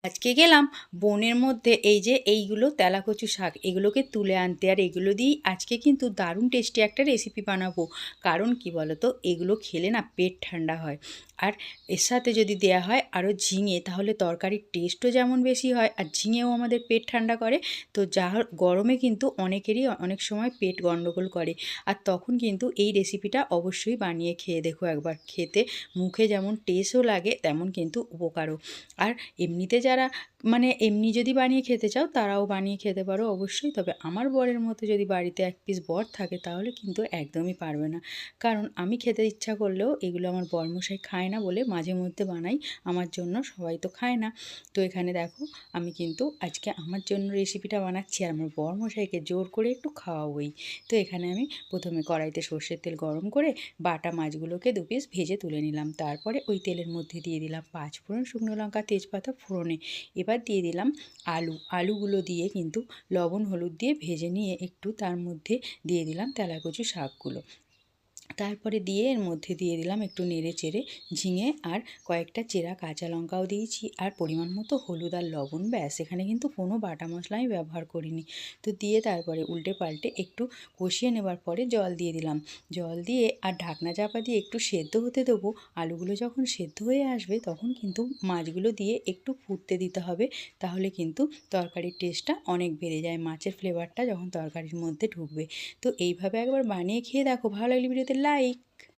আজকে গেলাম বনের মধ্যে এই যে এইগুলো তেলাকচু শাক এগুলোকে তুলে আনতে, আর এগুলো দিয়েই আজকে কিন্তু দারুণ টেস্টি একটা রেসিপি বানাবো। কারণ কি বলো তো, এগুলো খেলে না পেট ঠান্ডা হয়, আর এর সাথে যদি দেয়া হয় আরও ঝিঙে, তাহলে তরকারির টেস্টও যেমন বেশি হয় আর ঝিঙেও আমাদের পেট ঠান্ডা করে। তো যা গরমে কিন্তু অনেকেরই অনেক সময় পেট গন্ডগোল করে, আর তখন কিন্তু এই রেসিপিটা অবশ্যই বানিয়ে খেয়ে দেখো একবার। খেতে মুখে যেমন টেস্টও লাগে তেমন কিন্তু উপকারও। আর এমনিতে যারা এমনি যদি বানিয়ে খেতে চাও তারাও বানিয়ে খেতে পারো অবশ্যই, তবে আমার বরের মতো যদি বাড়িতে এক পিস বর থাকে তাহলে কিন্তু একদমই পারবে না। কারণ আমি খেতে ইচ্ছা করলেও এগুলো আমার বরমশাই খায় না বলে মাঝে মধ্যে বানাই আমার জন্য, সবাই তো খায় না। তো এখানে দেখো আমি কিন্তু আজকে আমার জন্য রেসিপিটা বানাচ্ছি আর আমার বরমশাইকে জোর করে একটু খাওয়াবোই। তো এখানে আমি প্রথমে কড়াইতে সর্ষের তেল গরম করে বাটা মাছগুলোকে দু পিস ভেজে তুলে নিলাম। তারপরে ওই তেলের মধ্যে দিয়ে দিলাম পাঁচ ফোড়ন, শুকনো লঙ্কা, তেজপাতা ফোড়নে। এবার দিয়ে দিলাম আলুগুলো দিয়ে কিন্তু লবণ হলুদ দিয়ে ভেজে নিয়ে একটু তার মধ্যে দিয়ে দিলাম তেলাকুচু শাকগুলো। তারপরে দিয়ে এর মধ্যে দিয়ে দিলাম একটু নেড়ে চেড়ে ঝিঙে আর কয়েকটা চেরা কাঁচা লঙ্কাও দিয়েছি, আর পরিমাণ মতো হলুদ আর লবণ। ব্যাস, এখানে কিন্তু কোনো বাটা মশলা আমি ব্যবহার করিনি। তো দিয়ে তারপরে উল্টে পাল্টে একটু কষিয়ে নেবার পরে জল দিয়ে দিলাম। জল দিয়ে আর ঢাকনা চাপা দিয়ে একটু সেদ্ধ হতে দেবো। আলুগুলো যখন সেদ্ধ হয়ে আসবে তখন কিন্তু মাছগুলো দিয়ে একটু ফুটতে দিতে হবে, তাহলে কিন্তু তরকারির টেস্টটা অনেক বেড়ে যায়, মাছের ফ্লেভারটা যখন তরকারির মধ্যে ঢুকবে। তো এইভাবে একবার বানিয়ে খেয়ে দেখো, ভালো লাগলে ভিডিওতে লাইক